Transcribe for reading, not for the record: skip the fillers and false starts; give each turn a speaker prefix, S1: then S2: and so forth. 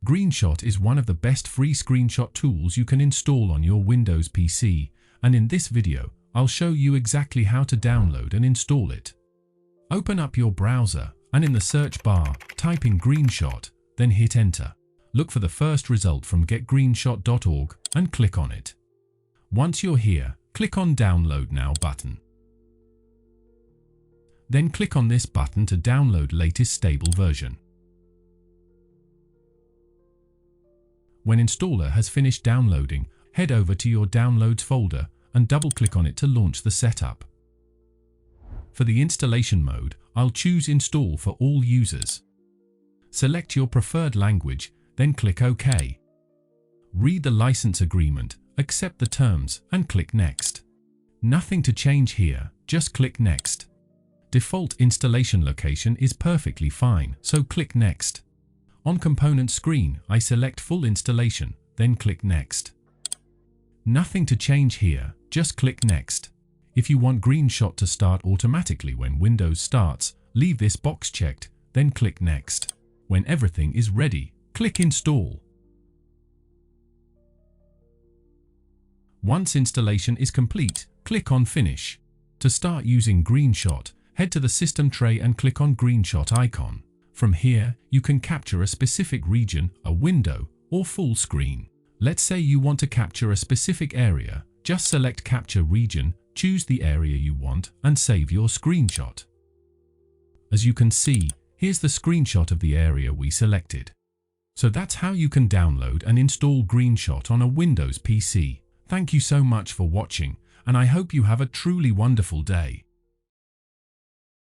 S1: Greenshot is one of the best free screenshot tools you can install on your Windows PC, and in this video, I'll show you exactly how to download and install it. Open up your browser and in the search bar, type in Greenshot, then hit enter. Look for the first result from getgreenshot.org and click on it. Once you're here, click on Download Now button. Then click on this button to download latest stable version. When installer has finished downloading, head over to your Downloads folder and double-click on it to launch the setup. For the installation mode, I'll choose Install for all users. Select your preferred language, then click OK. Read the license agreement, accept the terms, and click Next. Nothing to change here, just click Next. Default installation location is perfectly fine, so click Next. On component screen, I select full installation, then click Next. Nothing to change here, just click Next. If you want Greenshot to start automatically when Windows starts, leave this box checked, then click Next. When everything is ready, click Install. Once installation is complete, click on Finish. To start using Greenshot, head to the system tray and click on Greenshot icon. From here, you can capture a specific region, a window, or full screen. Let's say you want to capture a specific area. Just select Capture Region, choose the area you want, and save your screenshot. As you can see, here's the screenshot of the area we selected. So that's how you can download and install Greenshot on a Windows PC. Thank you so much for watching, and I hope you have a truly wonderful day.